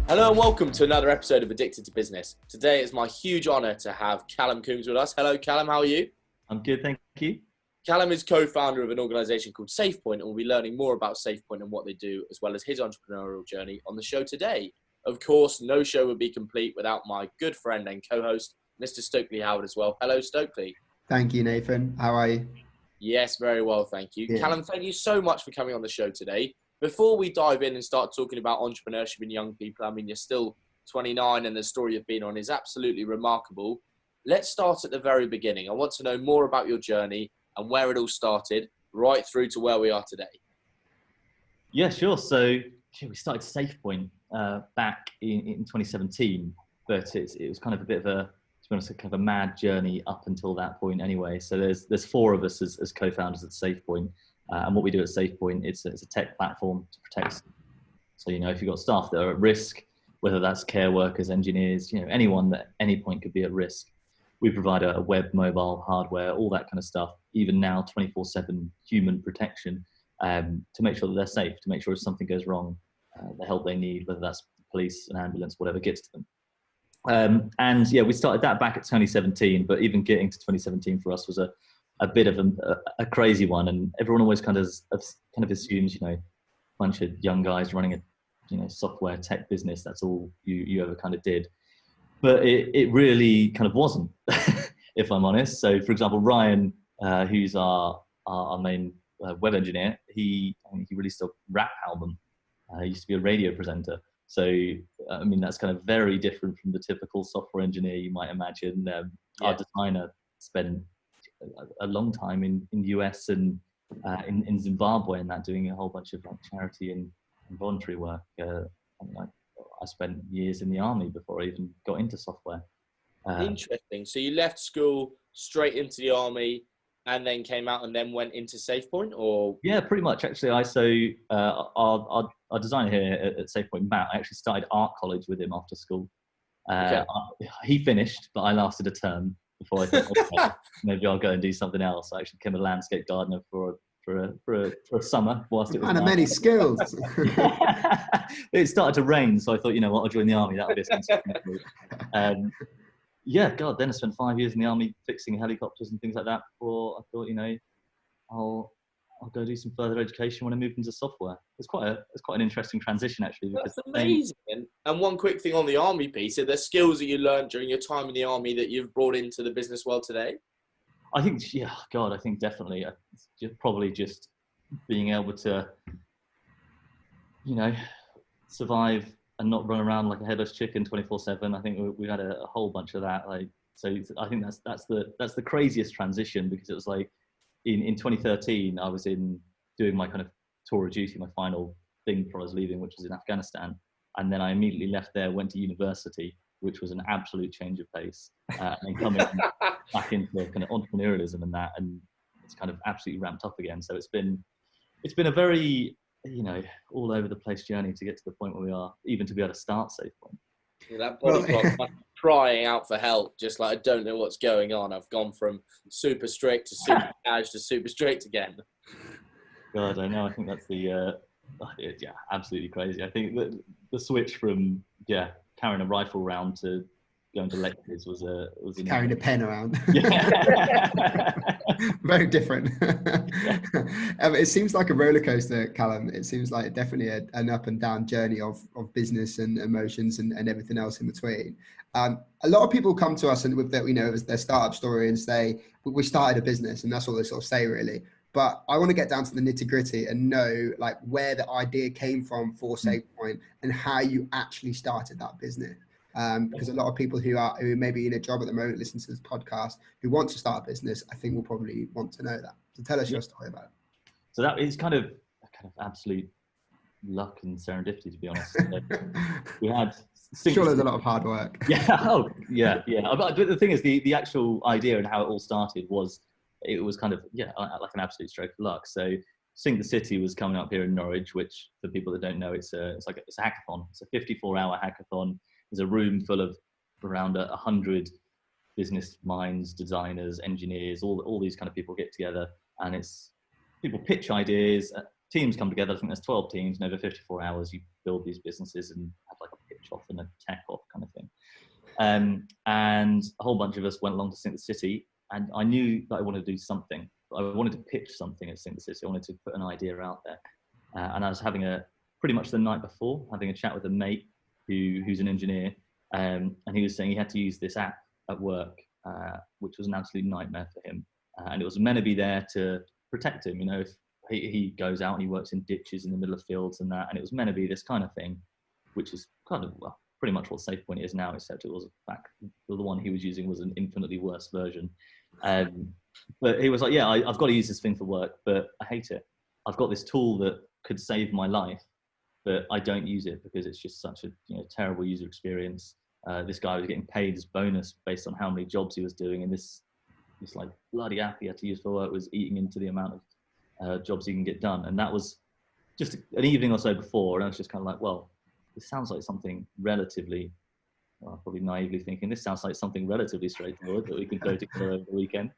Hello and welcome to another episode of Addicted to Business. Today it's my huge honour to have Callum Coombes with us. Hello Callum, how are you? I'm good, thank you. Callum is co-founder of an organisation called SafePoint, and we'll be learning more about SafePoint and what they do, as well as his entrepreneurial journey on the show today. Of course, no show would be complete without my good friend and co-host, Mr. Stokely Howard as well. Hello Stokely. Thank you, Nathan. How are you? Yes, very well, thank you. Yeah. Callum, thank you so much for coming on the show today. Before we dive in and start talking about entrepreneurship in young people, I mean, you're still 29 and the story you've been on is absolutely remarkable. Let's start at the very beginning. I want to know more about your journey and where it all started, right through to where we are today. Yeah, sure. So we started SafePoint back in 2017, but it was kind of a bit of a, to be honest, kind of a mad journey up until that point anyway. So there's four of us as co-founders at SafePoint. And what we do at SafePoint, it's a tech platform to protect. So, if you've got staff that are at risk, whether that's care workers, engineers, anyone that at any point could be at risk, we provide a web, mobile, hardware, all that kind of stuff, even now 24/7 human protection to make sure that they're safe, to make sure if something goes wrong, the help they need, whether that's police, an ambulance, whatever gets to them. And yeah, we started that back at 2017, but even getting to 2017 for us was a bit of a crazy one. And everyone always kind of assumes, a bunch of young guys running a software tech business, that's all you ever kind of did. But it really kind of wasn't, if I'm honest. So for example, Ryan, who's our main web engineer, he released a rap album. He used to be a radio presenter. So, I mean, that's kind of very different from the typical software engineer you might imagine. Our designer spent a long time in the US and in Zimbabwe and that, doing a whole bunch of charity and voluntary work. I spent years in the army before I even got into software. Interesting. So you left school straight into the army and then came out and then went into SafePoint, or? Yeah, pretty much actually. Our designer here at SafePoint, Matt, I actually started art college with him after school. Okay. He finished, but I lasted a term before I thought, okay, maybe I'll go and do something else. I actually became a landscape gardener for a summer whilst it was. Man of many skills. It started to rain, so I thought, I'll join the army. That would be something. Yeah, God. Then I spent 5 years in the army fixing helicopters and things like that. Before I thought, I'll go do some further education when I moved into software. It's quite an interesting transition actually. That's amazing. And one quick thing on the army piece: are there skills that you learned during your time in the army that you've brought into the business world today? I think, I think definitely. Probably just being able to, survive and not run around like a headless chicken 24/7. I think we had a whole bunch of that. So I think that's the craziest transition, because it was like in 2013 I was doing my kind of tour of duty, my final thing before I was leaving, which was in Afghanistan, and then I immediately left there, went to university, which was an absolute change of pace, and coming back into kind of entrepreneurialism and that, and it's kind of absolutely ramped up again. So it's been a very all over the place journey to get to the point where we are, even to be able to start SafePoint. Yeah, that body clock crying out for help, just like, I don't know what's going on. I've gone from super strict to super cash to super strict again. God, I know. I think that's absolutely crazy. I think the switch from carrying a rifle around to going to lectures was carrying a pen around. Yeah. Very different. It seems like a roller coaster, Callum. It seems like definitely an up and down journey of business and emotions and everything else in between. A lot of people come to us and with their startup story and say, we started a business, and that's all they sort of say really. But I want to get down to the nitty gritty and know like where the idea came from for SafePoint and how you actually started that business. Because a lot of people who may be in a job at the moment, listen to this podcast, who want to start a business, I think will probably want to know that. So tell us your story about it. So that is kind of absolute luck and serendipity, to be honest. We had sure there's a lot of hard work. Yeah. Oh, yeah. But the thing is, the actual idea and how it all started was kind of like an absolute stroke of luck. So Sync the City was coming up here in Norwich, which for people that don't know, it's a hackathon. It's a 54-hour hackathon. There's a room full of around 100 business minds, designers, engineers, all these kind of people get together, and it's people pitch ideas. Teams come together. I think there's 12 teams, and over 54 hours you build these businesses and have like a pitch switch off and a tech off kind of thing. And a whole bunch of us went along to Sync the City, and I knew that I wanted to do something. I wanted to pitch something at Sync the City. I wanted to put an idea out there. And I was having pretty much the night before, having a chat with a mate who's an engineer, and he was saying he had to use this app at work, which was an absolute nightmare for him. And it was meant to be there to protect him, if he goes out and he works in ditches in the middle of fields and that, and it was meant to be this kind of thing, which is kind of, well, pretty much what SafePoint is now, except it was back, the one he was using was an infinitely worse version. But he was like, yeah, I've got to use this thing for work, but I hate it. I've got this tool that could save my life, but I don't use it because it's just such a terrible user experience. This guy was getting paid his bonus based on how many jobs he was doing, and this like bloody app he had to use for work was eating into the amount of jobs he can get done. And that was just an evening or so before, and I was just kind of like, well, this sounds like something relatively, probably naively thinking, this sounds like something relatively straightforward that we could go together over the weekend.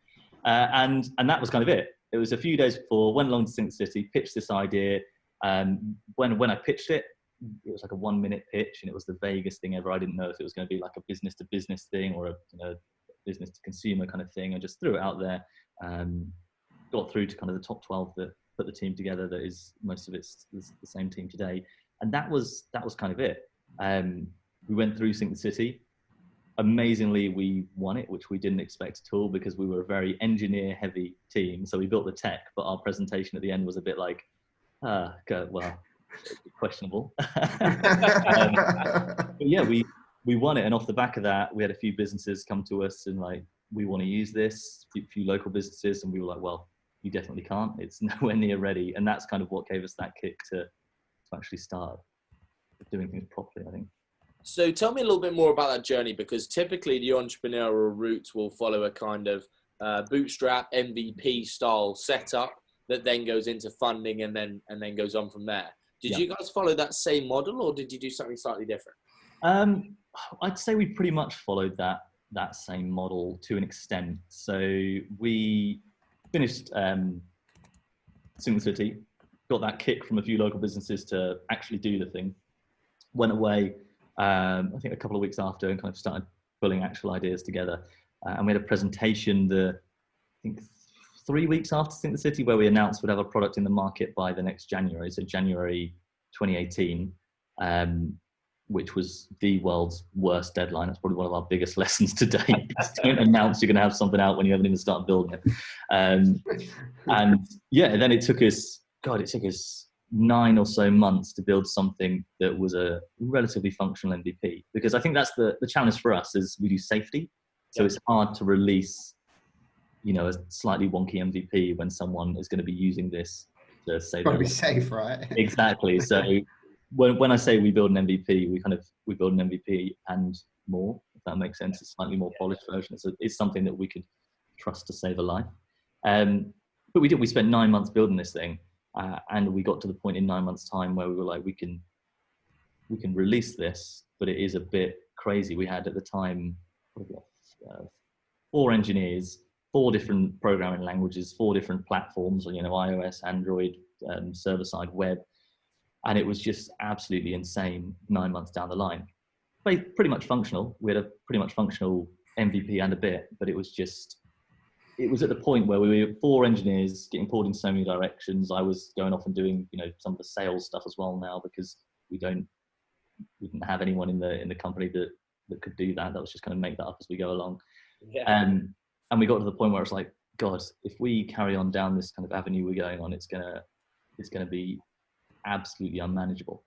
And that was kind of it. It was a few days before, went along to Sync City, pitched this idea. When I pitched it, it was like a 1-minute pitch, and it was the vaguest thing ever. I didn't know if it was going to be like a business to business thing or a business to consumer kind of thing. I just threw it out there, got through to kind of the top 12 that put the team together. That is, most of it's the same team today. And that was kind of it. We went through Sync the City. Amazingly, we won it, which we didn't expect at all because we were a very engineer-heavy team. So we built the tech, but our presentation at the end was a bit like, well, questionable. But yeah, we won it, and off the back of that, we had a few businesses come to us and like, we want to use this. A few local businesses, and we were like, well, you definitely can't. It's nowhere near ready, and that's kind of what gave us that kick to actually start doing things properly, I think. So tell me a little bit more about that journey, because typically the entrepreneurial route will follow a kind of bootstrap MVP style setup that then goes into funding and then goes on from there. Did you guys follow that same model, or did you do something slightly different? I'd say we pretty much followed that same model to an extent. So we finished Sync the City, got that kick from a few local businesses to actually do the thing. Went away, I think a couple of weeks after, and kind of started pulling actual ideas together. And we had a presentation, I think 3 weeks after Sync the City, where we announced we'd have a product in the market by the next January, so January 2018, which was the world's worst deadline. That's probably one of our biggest lessons to date. Don't announce you're going to have something out when you haven't even started building it. And yeah, then it took us 9 or so months to build something that was a relatively functional MVP, because I think that's the challenge for us is we do safety. So it's hard to release, a slightly wonky MVP when someone is going to be using this to say got to be safe, right? Exactly. So when I say we build an MVP, we build an MVP and more, if that makes sense. A slightly more polished version. It's something that we could trust to save a life. But we spent 9 months building this thing, and we got to the point in 9 months' time where we were like, we can release this, but it is a bit crazy. We had at the time 4 engineers, 4 different programming languages, 4 different platforms, iOS, Android, server-side web. And it was just absolutely insane 9 months down the line. Pretty much functional. We had a pretty much functional MVP and a bit, but it was at the point where we were 4 engineers getting pulled in so many directions. I was going off and doing, some of the sales stuff as well now, because we didn't have anyone in the company that could do that. That was just kind of make that up as we go along. Yeah. And we got to the point where it's like, God, if we carry on down this kind of avenue we're going on, it's gonna be absolutely unmanageable.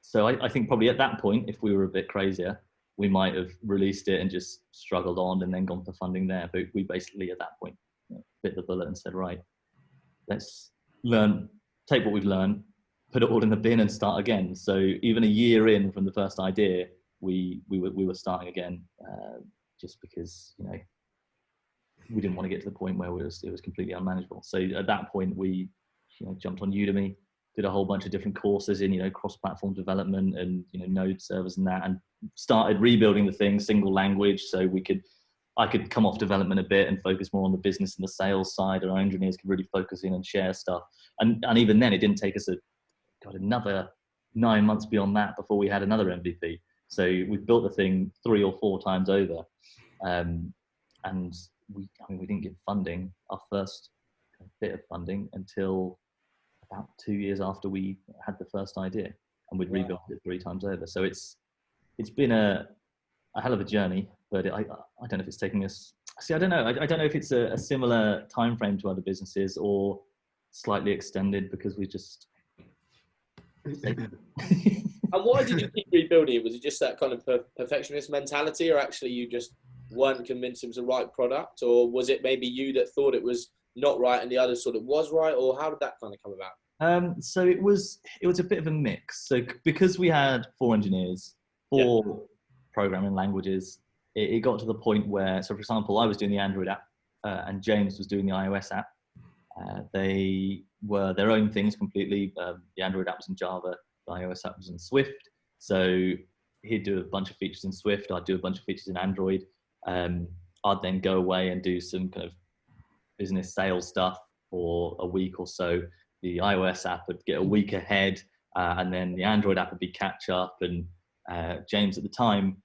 So I think probably at that point, if we were a bit crazier, we might have released it and just struggled on and then gone for funding there. But we basically at that point bit the bullet and said, right, let's take what we've learned, put it all in the bin and start again. So even a year in from the first idea, we were starting again, just because we didn't want to get to the point where it was completely unmanageable. So at that point, we jumped on Udemy, did a whole bunch of different courses in cross-platform development and Node servers and that, and started rebuilding the thing single language, so I could come off development a bit and focus more on the business and the sales side, and our engineers could really focus in and share stuff. And even then, it didn't take us another 9 months beyond that before we had another MVP. So we built the thing 3 or 4 times over, and we didn't get funding, our first bit of funding, until about 2 years after we had the first idea, and we'd rebuilt it 3 times over. So it's been a hell of a journey, but I don't know if it's taking us. See, I don't know. I don't know if it's a similar time frame to other businesses or slightly extended because we just. And why did you keep rebuilding it? Was it just that kind of perfectionist mentality, or actually you just weren't convinced it was the right product, or was it maybe you that thought it was not right and the others thought it was right, or how did that kind of come about? So it was a bit of a mix. So because we had 4 engineers, 4 programming languages, it got to the point where, so for example, I was doing the Android app and James was doing the iOS app. They were their own things completely. The Android app was in Java, the iOS app was in Swift. So he'd do a bunch of features in Swift, I'd do a bunch of features in Android. I'd then go away and do some kind of business sales stuff for a week or so. The iOS app would get a week ahead, and then the Android app would be catch up. And James at the time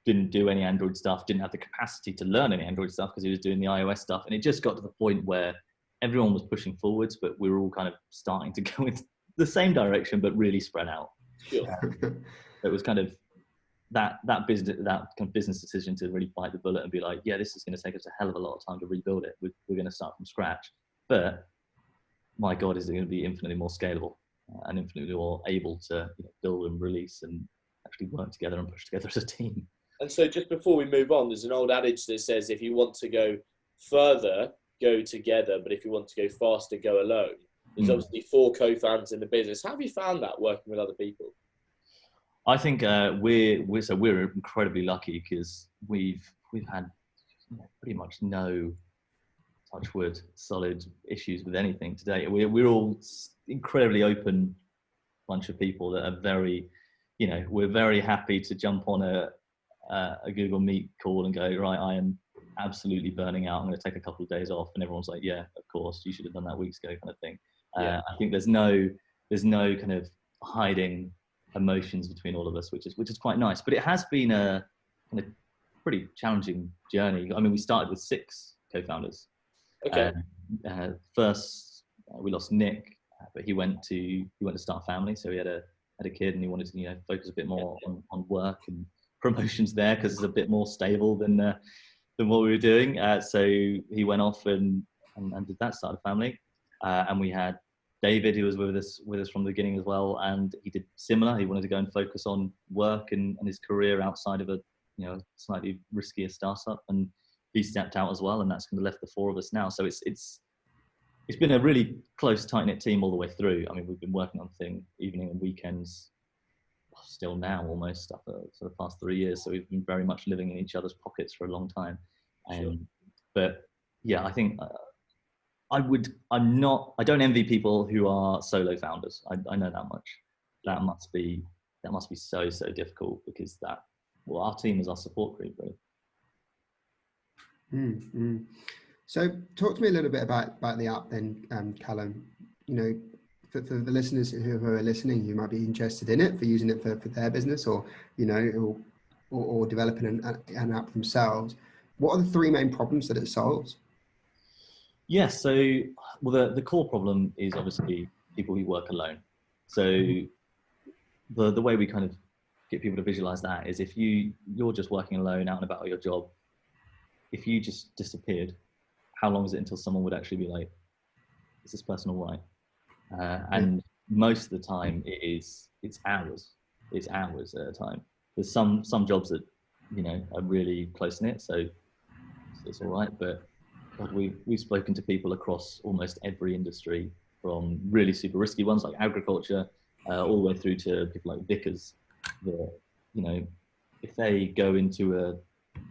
didn't do any Android stuff, didn't have the capacity to learn any Android stuff because he was doing the iOS stuff. And it just got to the point where everyone was pushing forwards, but we were all kind of starting to go in the same direction, but really spread out. Sure. It was kind of that kind of business decision to really bite the bullet and be like, yeah, this is going to take us a hell of a lot of time to rebuild it. We're going to start from scratch, but my God, is it going to be infinitely more scalable and infinitely more able to build and release and actually work together and push together as a team. And so just before we move on, there's an old adage that says, if you want to go further, go together, but if you want to go faster, go alone. There's obviously 4 co-founders in the business. How have you found that working with other people? I think we're incredibly lucky because we've had pretty much no, touch wood, solid issues with anything today. We're all incredibly open bunch of people that are very, we're very happy to jump on a Google Meet call and go, right, I am absolutely burning out, I'm going to take a couple of days off, and everyone's like, yeah, of course, you should have done that weeks ago, kind of thing. I think there's no kind of hiding emotions between all of us, which is quite nice. But it has been a kind of pretty challenging journey. I mean, we started with 6 co-founders. Okay. First, we lost Nick, but he went to start a family, so he had a kid, and he wanted to focus a bit more on work and promotions there because it's a bit more stable than what we were doing. So he went off and did that, start a family. And we had David, who was with us from the beginning as well, and he did similar. He wanted to go and focus on work and his career outside of a slightly riskier startup, and he stepped out as well, and that's kind of left the 4 of us now. So it's been a really close, tight-knit team all the way through. I mean, we've been working on things evening and weekends still now, almost for the past 3 years. So we've been very much living in each other's pockets for a long time. Sure. But yeah, I think I don't envy people who are solo founders. I know that much. That must be so difficult because our team is our support group, really. Mm-hmm. So talk to me a little bit about the app then, Callum. For the listeners who are listening, who might be interested in it, for using it for their business, or or developing an app themselves. What are the 3 main problems that it solves? Yeah, so the core problem is obviously people who work alone. So the way we kind of get people to visualize that is if you're just working alone out and about your job, if you just disappeared, how long is it until someone would actually be like, is this person all right? And most of the time it's hours at a time. There's some jobs that are really close knit, so it's all right, but God, we've spoken to people across almost every industry, from really super risky ones like agriculture all the way through to people like Vickers that if they go into a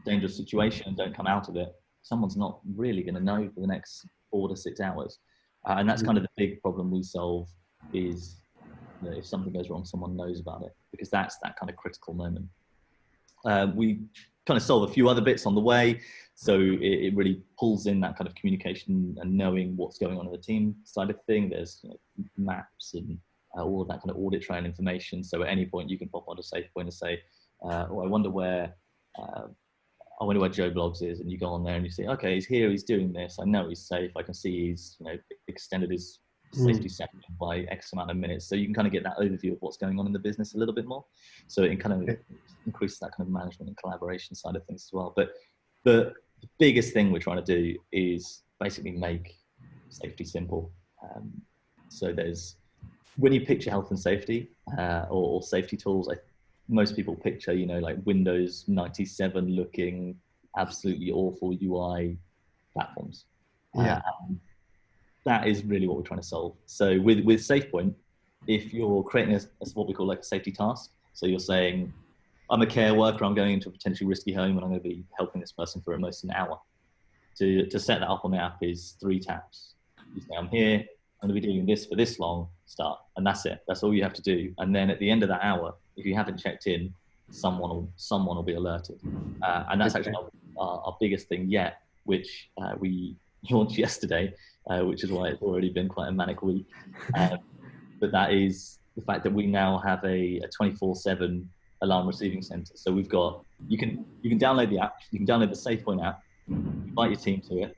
dangerous situation and don't come out of it, someone's not really going to know for the next 4 to 6 hours. And that's kind of the big problem we solve is if something goes wrong, someone knows about it, because that's that kind of critical moment. We kind of solve a few other bits on the way. So it really pulls in that kind of communication and knowing what's going on in the team side of thing. There's maps and all of that kind of audit trail information. So at any point you can pop onto SafePoint and say, oh, I wonder where Joe Bloggs is, and you go on there and you see, okay, he's here, he's doing this. I know he's safe. I can see he's extended his safety section by X amount of minutes. So you can kind of get that overview of what's going on in the business a little bit more. So it kind of increases that kind of management and collaboration side of things as well. But the biggest thing we're trying to do is basically make safety simple. So when you picture health and safety or safety tools, most people picture, like Windows 97 looking, absolutely awful UI platforms. Yeah. That is really what we're trying to solve. So with SafePoint, if you're creating what we call like a safety task, so you're saying, I'm a care worker, I'm going into a potentially risky home and I'm going to be helping this person for at most an hour. To set that up on the app is 3 taps. You say, I'm here, I'm going to be doing this for this long, start. And that's it. That's all you have to do. And then at the end of that hour, if you haven't checked in, someone will be alerted. And that's actually our biggest thing yet, which we launched yesterday, which is why it's already been quite a manic week. But that is the fact that we now have a 24/7 alarm receiving center. So we've got, you can download the app, you can download the SafePoint app, invite your team to it,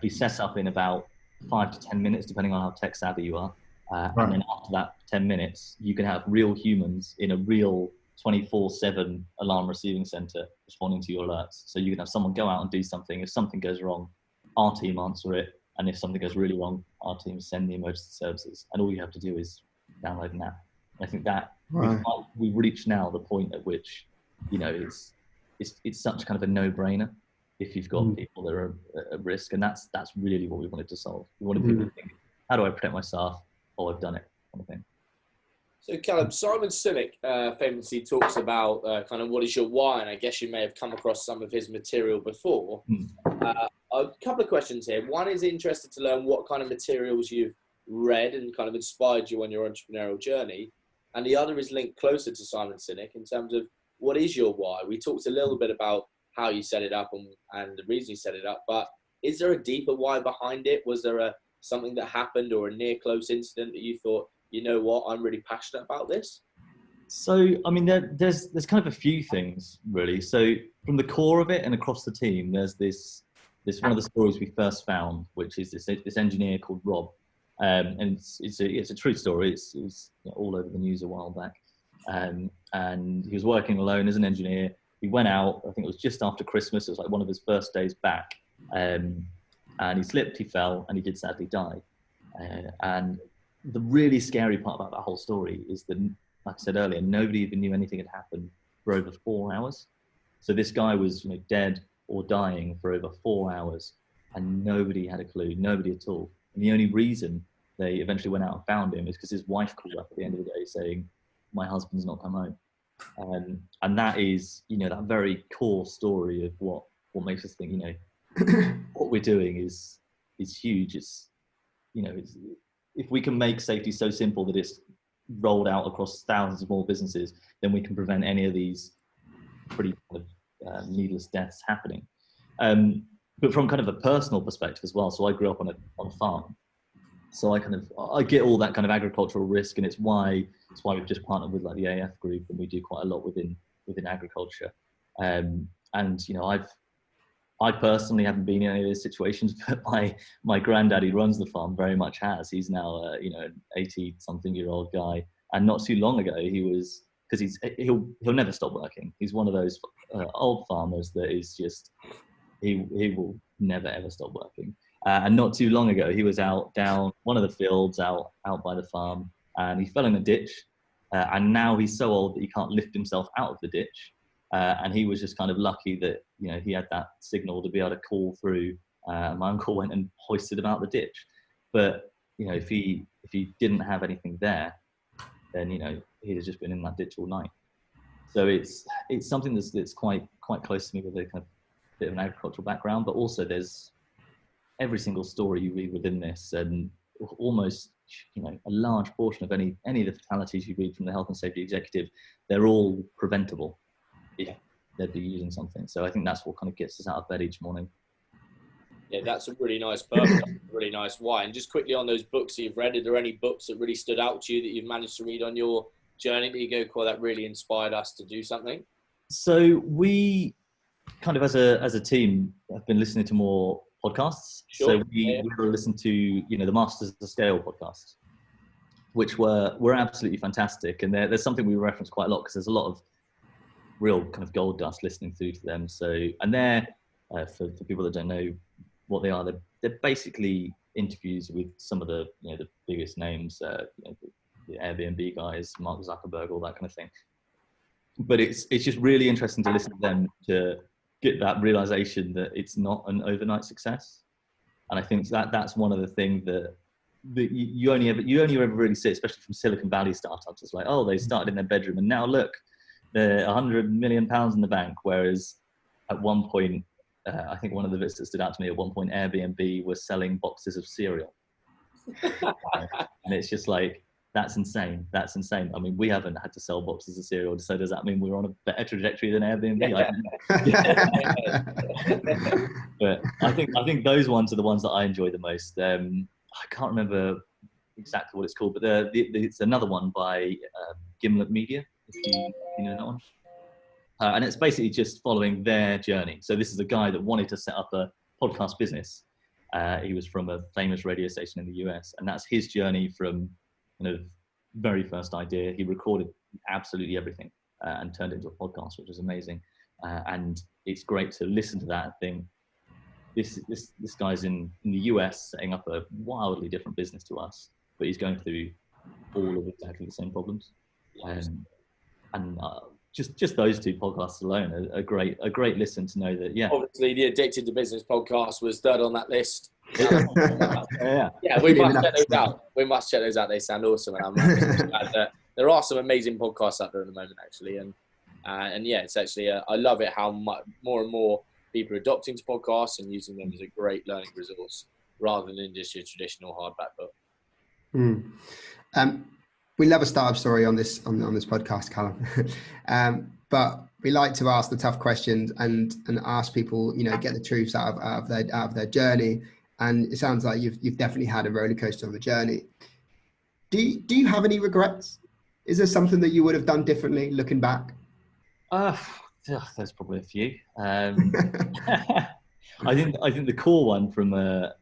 be set up in about 5 to 10 minutes, depending on how tech savvy you are. And then after that 10 minutes, you can have real humans in a real 24/7 alarm receiving center responding to your alerts. So you can have someone go out and do something. If something goes wrong, our team answer it. And if something goes really wrong, our team send the emergency services. And all you have to do is download an app. And I think that we've reached now the point at which, it's such kind of a no-brainer if you've got people that are at risk. And that's really what we wanted to solve. We wanted people to think, how do I protect my staff? Oh, I've done it, kind of thing. So Callum, Simon Sinek famously talks about kind of what is your why, and I guess you may have come across some of his material before. A couple of questions here. One is interested to learn what kind of materials you've read and kind of inspired you on your entrepreneurial journey. And the other is linked closer to Simon Sinek in terms of what is your why? We talked a little bit about how you set it up and the reason you set it up, but is there a deeper why behind it? Was there something that happened or a near close incident that you thought, you know what, I'm really passionate about this? So, I mean, there's kind of a few things really. So from the core of it and across the team, there's this one of the stories we first found, which is this engineer called Rob. And it's a true story. It was all over the news a while back. And he was working alone as an engineer. He went out, I think it was just after Christmas. It was like one of his first days back. And he slipped, he fell, and he did sadly die. And the really scary part about that whole story is that, like I said earlier, nobody even knew anything had happened for over 4 hours. So this guy was dead or dying for over 4 hours, and nobody had a clue, nobody at all. And the only reason they eventually went out and found him is because his wife called up at the end of the day saying, my husband's not come home. And that is, that very core story of what makes us think, what we're doing is huge. It's, if we can make safety so simple that it's rolled out across thousands of more businesses, then we can prevent any of these pretty kind of needless deaths happening. But from kind of a personal perspective as well. So I grew up on a farm. So I get all that kind of agricultural risk, and it's why we've just partnered with like the AF group, and we do quite a lot within agriculture. And I personally haven't been in any of those situations, but my granddad, who runs the farm, very much has. He's now an 80-something-year-old guy, and not too long ago he was, because he'll never stop working. He's one of those old farmers that is just he will never ever stop working. And not too long ago he was out down one of the fields out by the farm, and he fell in a ditch. And now he's so old that he can't lift himself out of the ditch. And he was just kind of lucky that he had that signal to be able to call through. My uncle went and hoisted him out the ditch. But if he didn't have anything there, then he'd have just been in that ditch all night. So it's something that's quite close to me with a kind of bit of an agricultural background. But also there's every single story you read within this, and almost a large portion of any of the fatalities you read from the health and safety executive, they're all preventable if they'd be using something. So I think that's what kind of gets us out of bed each morning. Yeah, that's a really nice purpose, really nice why. And just quickly on those books that you've read, are there any books that really stood out to you that you've managed to read on your journey that you go, cool, that really inspired us to do something? So we kind of as a team have been listening to more podcasts. Sure. So we listened to, the Masters of Scale podcast, which were absolutely fantastic. And there's something we reference quite a lot because there's a lot of real kind of gold dust listening through to them. So, and they're, for people that don't know what they are, they're basically interviews with some of the, the biggest names, the Airbnb guys, Mark Zuckerberg, all that kind of thing. But it's just really interesting to listen to them to get that realization that it's not an overnight success. And I think that's one of the things that you only ever really see, especially from Silicon Valley startups. It's like, oh, they started in their bedroom and now look, they're £100 million in the bank. Whereas at one point, I think one of the bits that stood out to me, at one point, Airbnb was selling boxes of cereal. And it's just like, that's insane. That's insane. I mean, we haven't had to sell boxes of cereal. So does that mean we're on a better trajectory than Airbnb? But I think those ones are the ones that I enjoy the most. I can't remember exactly what it's called, but it's another one by Gimlet Media, if you know that one. And it's basically just following their journey. So this is a guy that wanted to set up a podcast business. He was from a famous radio station in the US, and that's his journey from very first idea. He recorded absolutely everything and turned it into a podcast, which was amazing. And it's great to listen to that and think, this guy's in the US setting up a wildly different business to us, but he's going through all of exactly the same problems. And just those two podcasts alone are a great listen to know that. Yeah, obviously the Addicted to Business podcast was third on that list. Yeah, we must check those out. They sound awesome, and I'm glad that there are some amazing podcasts out there at the moment, actually. And yeah, it's actually I love it how much more and more people are adopting to podcasts and using them as a great learning resource rather than just your traditional hardback book. We love a startup story on this podcast, Callum. But we like to ask the tough questions and ask people, get the truths out of their journey. And it sounds like you've definitely had a roller coaster of a journey. Do you have any regrets? Is there something that you would have done differently looking back? There's probably a few. I think the core one from a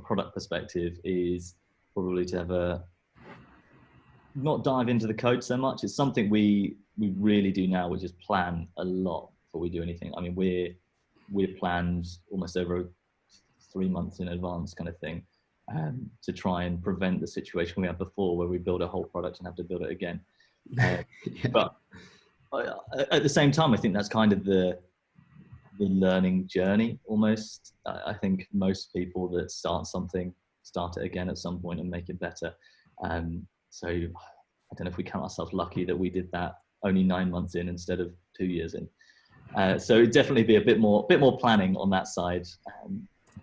product perspective is probably to have not dive into the code so much. It's something we really do now, which is plan a lot before we do anything. I mean, we're planned almost over 3 months in advance kind of thing, to try and prevent the situation we had before where we build a whole product and have to build it again. But at the same time, I think that's kind of the learning journey almost. I think most people that start something start it again at some point and make it better. So I don't know if we count ourselves lucky that we did that only 9 months in instead of 2 years in. So it'd definitely be a bit more planning on that side.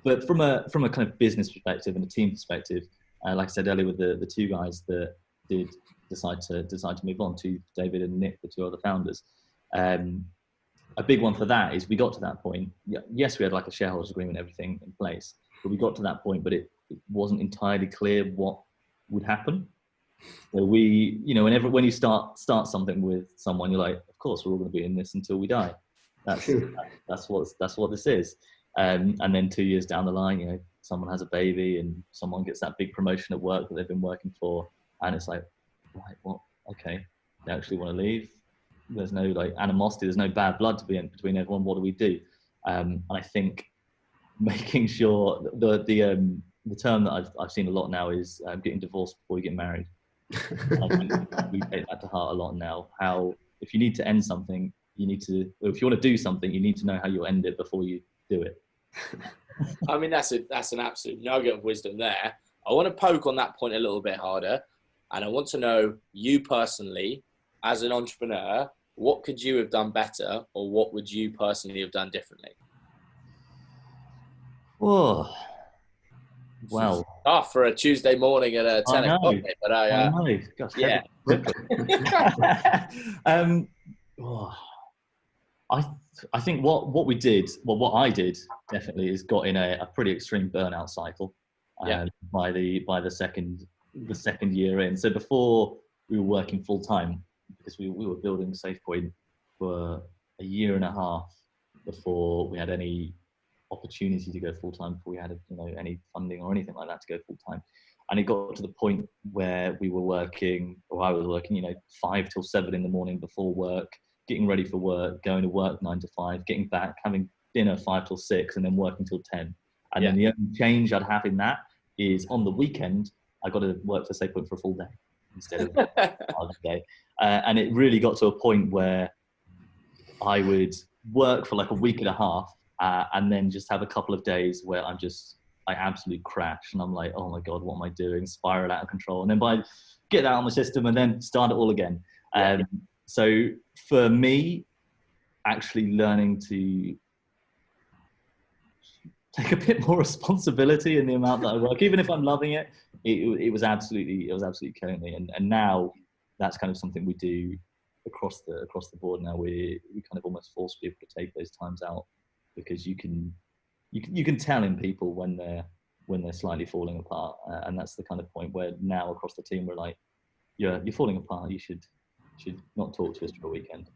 But from a kind of business perspective and a team perspective, like I said earlier, with the two guys that did decide to move on, to David and Nick, the two other founders. A big one for that is we got to that point. Yes, we had like a shareholders agreement, everything in place, but we got to that point, but it wasn't entirely clear what would happen. So we, when you start something with someone, you're like, of course, we're all going to be in this until we die. That's what this is. And then 2 years down the line, someone has a baby and someone gets that big promotion at work that they've been working for, and it's like, right, well, okay, they actually want to leave. There's no like animosity, there's no bad blood to be in between everyone. What do we do? And I think making sure the term that I've seen a lot now is getting divorced before you get married. I think we take that to heart a lot now. How if you need to end something, if you want to do something, you need to know how you'll end it before you do it. I mean, that's an absolute nugget of wisdom there. I want to poke on that point a little bit harder, and I want to know, you personally, as an entrepreneur, what could you have done better, or what would you personally have done differently? Oh, well, tough for a Tuesday morning at 10 o'clock. But I know. Gosh, yeah. I I think what we did, well, what I did definitely is got in a pretty extreme burnout cycle Yeah. by the second year in. So before we were working full time, because we were building SafePoint for a year and a half before we had any opportunity to go full time, before we had any funding or anything like that to go full time. And it got to the point where we were working, or I was working, 5 till 7 in the morning before work, getting ready for work, going to work 9 to 5, getting back, having dinner 5 till 6, and then working till 10. And then the only change I'd have in that is on the weekend, I got to work for SafePoint for a full day instead of half a day. And it really got to a point where I would work for like a week and a half, and then just have a couple of days where I absolutely crash, and I'm like, oh my God, what am I doing? Spiral out of control. And then get that on my system and then start it all again. So for me, actually learning to take a bit more responsibility in the amount that I work, even if I'm loving it, it was absolutely killing me. And now that's kind of something we do across the board. Now we kind of almost force people to take those times out, because you can tell in people when they're slightly falling apart, and that's the kind of point where now across the team we're like, you're falling apart. You should not talk to us for a weekend.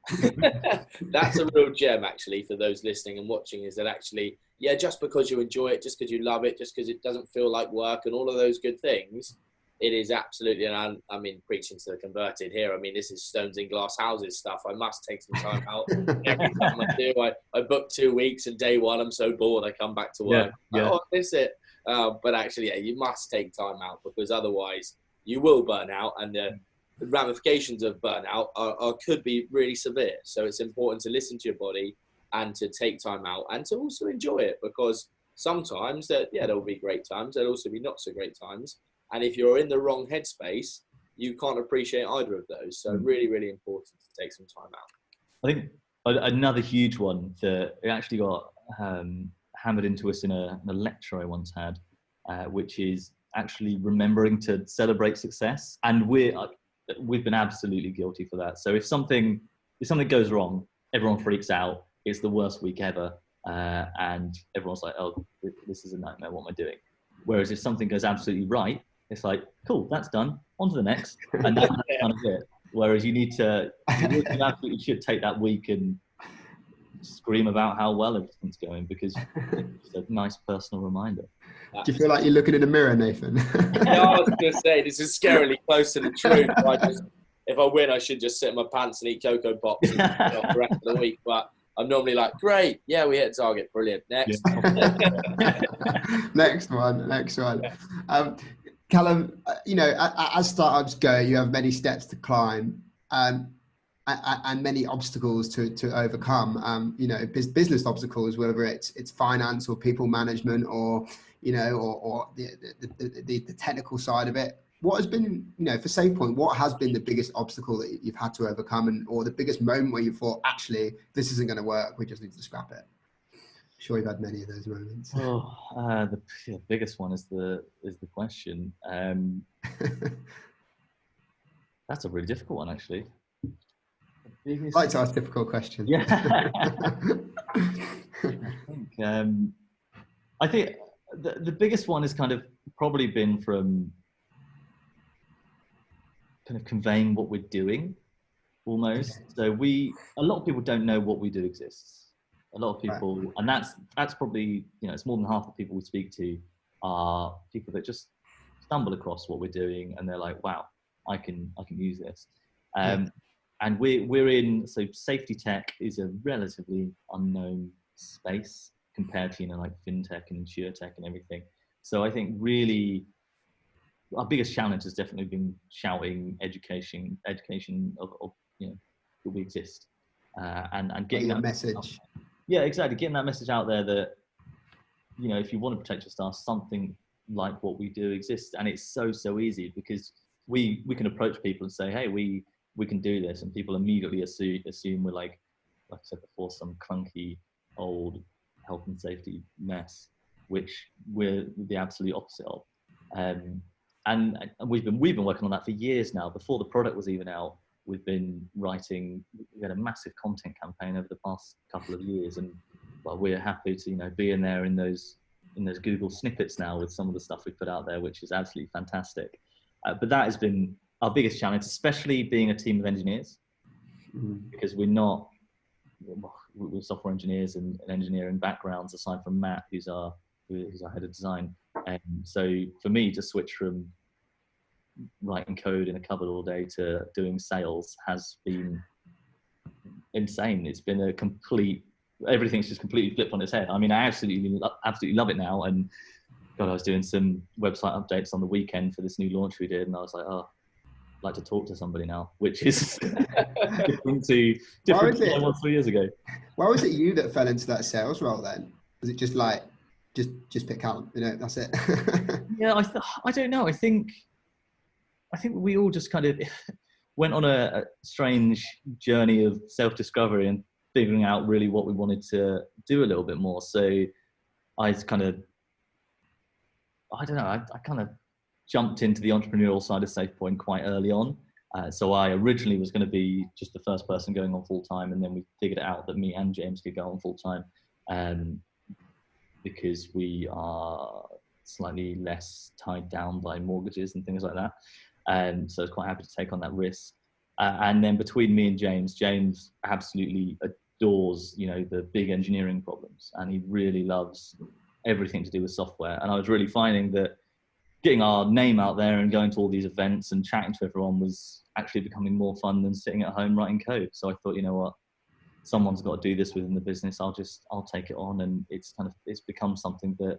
That's a real gem, actually, for those listening and watching, is that actually, just because you enjoy it, just because you love it, just because it doesn't feel like work and all of those good things, it is absolutely, and I mean, preaching to the converted here. I mean, this is stones in glass houses stuff. I must take some time out every time I do. I book 2 weeks, and day one, I'm so bored, I come back to work. Oh, I miss it. But actually, you must take time out, because otherwise you will burn out, and the ramifications of burnout could be really severe. So it's important to listen to your body and to take time out, and to also enjoy it, because sometimes there'll be great times. There'll also be not so great times. And if you're in the wrong headspace, you can't appreciate either of those. So really, really important to take some time out. I think another huge one that it actually got hammered into us in a lecture I once had, which is actually remembering to celebrate success. And we've been absolutely guilty for that. So if something goes wrong, everyone freaks out. It's the worst week ever. And everyone's like, oh, this is a nightmare. What am I doing? Whereas if something goes absolutely right, it's like, cool, that's done. On to the next. And that's kind of it. Whereas you absolutely should take that week and scream about how well everything's going, because it's a nice personal reminder. Do you feel like you're looking in a mirror, Nathan? I was going to say, this is scarily close to the truth. If I win, I should just sit in my pants and eat Cocoa Pops and off the rest of the week. But I'm normally like, great, we hit target, brilliant. Next. Yeah. Next one. Callum, as startups go, you have many steps to climb, and many obstacles to overcome. Business obstacles, whether it's finance or people management, or the technical side of it. What has been, for SafePoint, what has been the biggest obstacle that you've had to overcome, or the biggest moment where you thought, actually, this isn't going to work, we just need to scrap it? I'm sure you've had many of those moments. The biggest one is the question. That's a really difficult one, actually. I like to ask difficult questions. Yeah. I think the biggest one has kind of probably been from kind of conveying what we're doing, almost. So a lot of people don't know what we do exists. A lot of people, right. And that's probably, it's more than half the people we speak to are people that just stumble across what we're doing, and they're like, wow, I can use this. And we're in, so safety tech is a relatively unknown space compared to, like fintech and insurtech and everything. So I think really our biggest challenge has definitely been shouting education of that we exist, and getting that message. Yeah, exactly. Getting that message out there that, if you want to protect your staff, something like what we do exists. And it's so easy, because we can approach people and say, hey, we can do this, and people immediately assume we're like I said before, some clunky old health and safety mess, which we're the absolute opposite of. And we've been working on that for years now. Before the product was even out, we've been writing. We had a massive content campaign over the past couple of years, and well, we're happy to be in there in those Google snippets now with some of the stuff we put out there, which is absolutely fantastic. But that has been our biggest challenge, especially being a team of engineers, because we're software engineers and engineering backgrounds, aside from Matt, who's our head of design. And so for me to switch from writing code in a cupboard all day to doing sales has been insane. It's been everything's just completely flipped on its head. I mean, I absolutely love it now. And God, I was doing some website updates on the weekend for this new launch we did, and I was like, oh, I'd like to talk to somebody now, which is different to what I was 3 years ago. Why was it you that fell into that sales role then? Was it just like, just pick Callum, that's it? Yeah, I don't know. I think we all just kind of went on a strange journey of self-discovery and figuring out really what we wanted to do a little bit more. So I kind of jumped into the entrepreneurial side of SafePoint quite early on. So I originally was going to be just the first person going on full time, and then we figured it out that me and James could go on full time, because we are slightly less tied down by mortgages and things like that. So I was quite happy to take on that risk. And then between me and James absolutely adores, the big engineering problems, and he really loves everything to do with software. And I was really finding that getting our name out there and going to all these events and chatting to everyone was actually becoming more fun than sitting at home writing code. So I thought, you know what, someone's got to do this within the business. I'll take it on, and it's become something that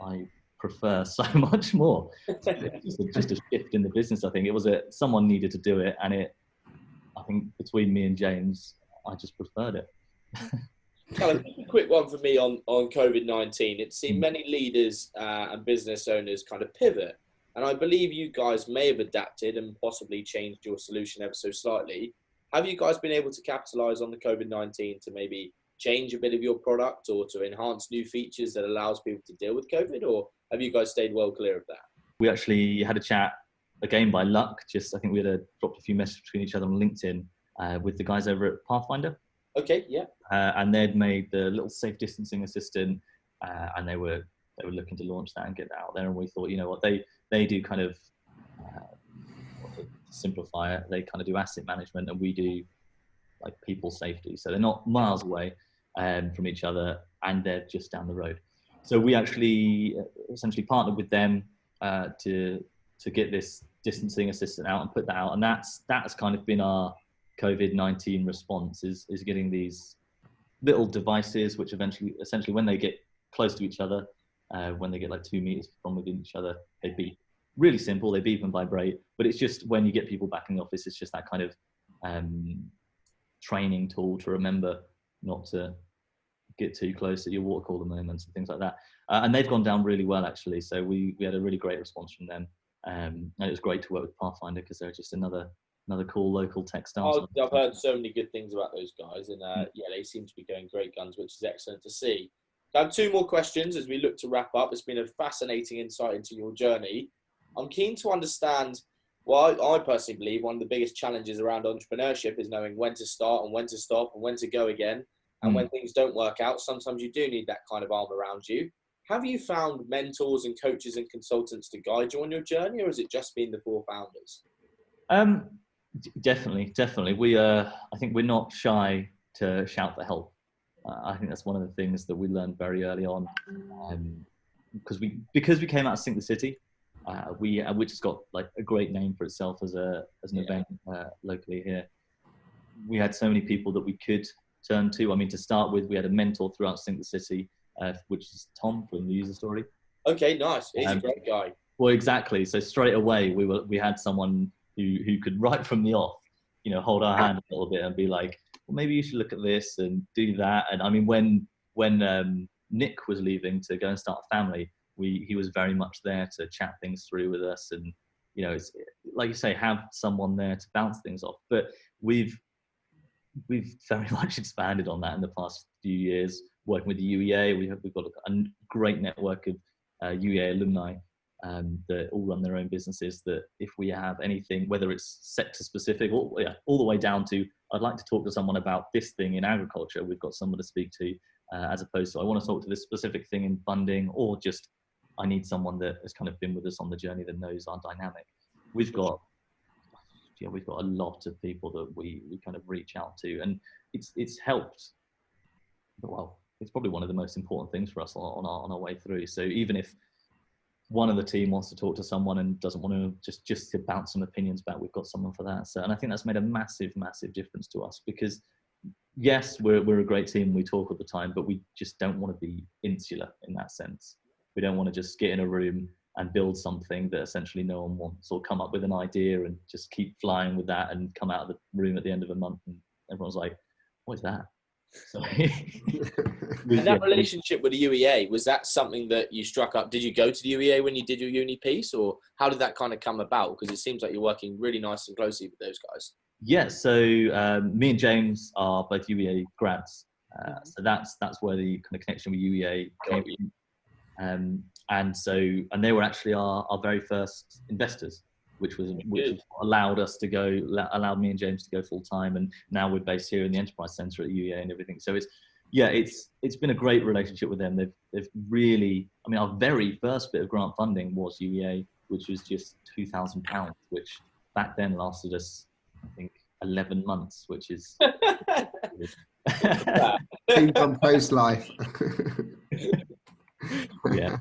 I prefer so much more. It's just a shift in the business. I think it was someone needed to do it, and I think between me and James, I just preferred it. Callum, just a quick one for me on COVID-19. It's seen many leaders and business owners kind of pivot, and I believe you guys may have adapted and possibly changed your solution ever so slightly. Have you guys been able to capitalize on the COVID-19 to maybe change a bit of your product or to enhance new features that allows people to deal with COVID, or have you guys stayed well clear of that? We actually had a chat again by luck. I think we had dropped a few messages between each other on LinkedIn with the guys over at Pathfinder. Okay, yeah. And they'd made the little safe distancing assistant, and they were looking to launch that and get that out there. And we thought, you know what, they do kind of, to simplify it, they kind of do asset management, and we do like people safety. So they're not miles away from each other, and they're just down the road. So we actually essentially partnered with them to get this distancing assistant out and put that out. And that's kind of been our COVID-19 response, is getting these little devices, which essentially when they get close to each other, when they get like 2 meters from within each other, they beep. Really simple, they beep and vibrate, but it's just when you get people back in the office, it's just that kind of training tool to remember not to get too close at your water cooler moments and things like that. And they've gone down really well, actually. So we had a really great response from them. And it was great to work with Pathfinder because they're just another cool local tech startup. I've heard so many good things about those guys, and they seem to be going great guns, which is excellent to see. I have 2 more questions as we look to wrap up. It's been a fascinating insight into your journey. I'm keen to understand why I personally believe one of the biggest challenges around entrepreneurship is knowing when to start and when to stop and when to go again. And when things don't work out, sometimes you do need that kind of arm around you. Have you found mentors and coaches and consultants to guide you on your journey, or has it just been the 4 founders? Definitely. I think we're not shy to shout for help. I think that's one of the things that we learned very early on, because we came out of Sync the City, which has got like a great name for itself as an event locally here. We had so many people that we could turn to. I mean, to start with, we had a mentor throughout Sync the City, which is Tom from the User Story. Okay, nice. He's a great guy. Well, exactly. So straight away, we had someone who could right from the off, hold our hand a little bit and be like, well, maybe you should look at this and do that. And I mean, when Nick was leaving to go and start a family, he was very much there to chat things through with us. And, it's like you say, have someone there to bounce things off. But we've very much expanded on that in the past few years, working with the UEA. We've got a great network of UEA alumni that all run their own businesses, that if we have anything, whether it's sector specific or all the way down to, I'd like to talk to someone about this thing in agriculture, we've got someone to speak to, as opposed to I want to talk to this specific thing in funding, or just I need someone that has kind of been with us on the journey that knows our dynamic. We've got a lot of people that we kind of reach out to, and it's helped. Well, it's probably one of the most important things for us on our way through. So even if one of the team wants to talk to someone and doesn't want to just to bounce some opinions back, we've got someone for that. So, and I think that's made a massive difference to us, because yes, we're a great team, we talk all the time, but we just don't want to be insular in that sense. We don't want to just get in a room and build something that essentially no one wants, or come up with an idea and just keep flying with that and come out of the room at the end of a month and everyone's like, what is that? So, and that relationship with the UEA, was that something that you struck up? Did you go to the UEA when you did your uni piece, or how did that kind of come about? Because it seems like you're working really nice and closely with those guys. Yeah, so me and James are both UEA grads, so that's where the kind of connection with UEA came from. And they were actually our very first investors, which allowed allowed me and James to go full time. And now we're based here in the Enterprise Centre at UEA and everything. So it's been a great relationship with them. They've really, I mean, our very first bit of grant funding was UEA, which was just £2,000, which back then lasted us, I think, 11 months, which is Teams on post life. Yeah,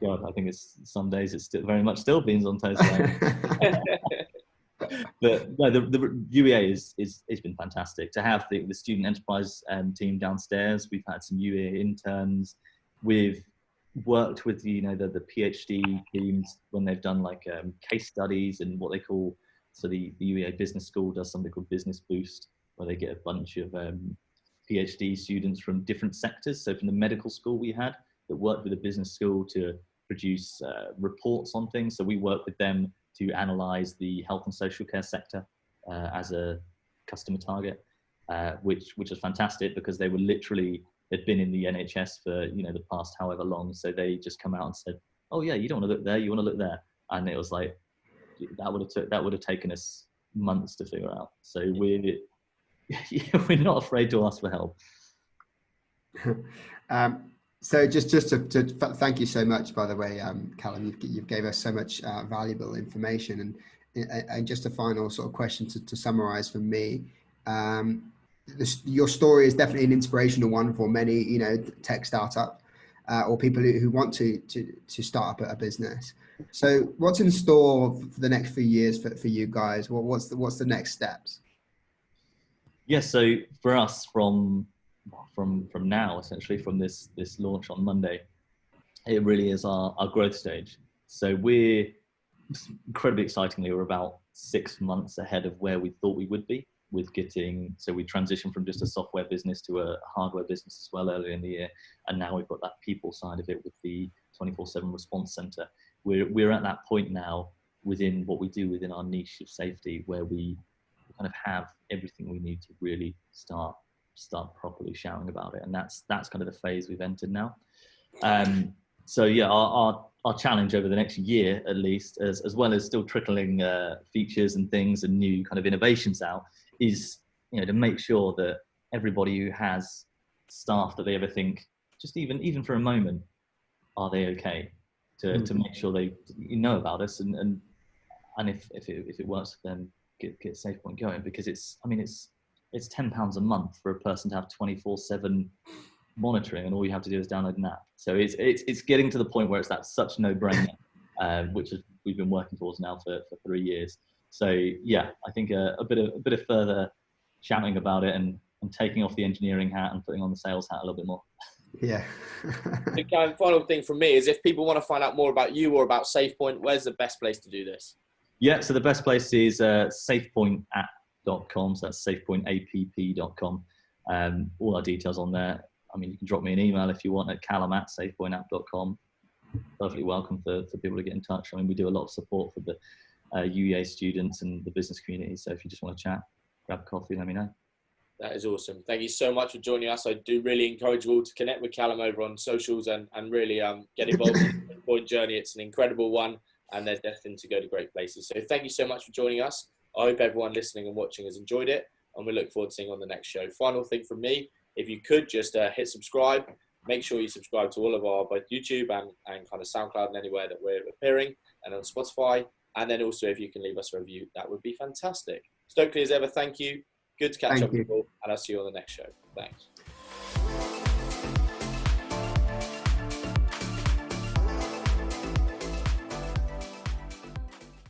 God, I think some days it's still very much still beans on toast. But no, the UEA has been fantastic to have the student enterprise team downstairs. We've had some UEA interns. We've worked with the PhD teams when they've done like case studies and what they call, so the UEA Business School does something called Business Boost, where they get a bunch of PhD students from different sectors. So from the medical school we had, that worked with the business school to produce reports on things. So we work with them to analyse the health and social care sector as a customer target, which was fantastic, because they'd been in the NHS for the past however long. So they just come out and said, "Oh yeah, you don't want to look there, you want to look there," and it was like that would have taken us months to figure out. So we're not afraid to ask for help. So just to thank you so much, by the way, Callum, you've gave us so much valuable information, and just a final sort of question to summarize from me. Your story is definitely an inspirational one for many, tech startup or people who want to start up a business. So what's in store for the next few years for you guys? What's the next steps? Yeah, so for us, from now, essentially from this launch on Monday, it really is our growth stage. So we're incredibly excitingly, we're about 6 months ahead of where we thought we would be with so we transitioned from just a software business to a hardware business as well earlier in the year, and now we've got that people side of it with the 24/7 response center. We're at that point now within what we do within our niche of safety, where we kind of have everything we need to really start properly shouting about it, and that's kind of the phase we've entered now. So yeah, our challenge over the next year, at least, as well as still trickling features and things and new kind of innovations out, is to make sure that everybody who has staff that they ever think, just even for a moment, are they okay, to make sure they about us, and if it works for them, get SafePoint going, because it's £10 a month for a person to have 24/7 monitoring, and all you have to do is download an app. So it's getting to the point where it's such no-brainer, which we've been working towards now for 3 years. So yeah, I think a bit of further shouting about it and taking off the engineering hat and putting on the sales hat a little bit more. Yeah. The final thing from me is, if people want to find out more about you or about SafePoint, where's the best place to do this? Yeah, so the best place is SafePointApp.com. So that's SafePointApp.com. All our details on there. I mean, you can drop me an email if you want at Callum@SafePointApp.com. Perfectly welcome for people to get in touch. I mean, we do a lot of support for the UEA students and the business community. So if you just want to chat, grab a coffee, let me know. That is awesome. Thank you so much for joining us. I do really encourage you all to connect with Callum over on socials and really get involved in the SafePoint journey. It's an incredible one, and they're destined to go to great places. So thank you so much for joining us. I hope everyone listening and watching has enjoyed it, and we look forward to seeing you on the next show. Final thing from me, if you could just hit subscribe. Make sure you subscribe to all of our both YouTube and kind of SoundCloud and anywhere that we're appearing, and on Spotify. And then also if you can leave us a review, that would be fantastic. Stokely as ever, thank you. Good to catch up with you all, and I'll see you on the next show. Thanks.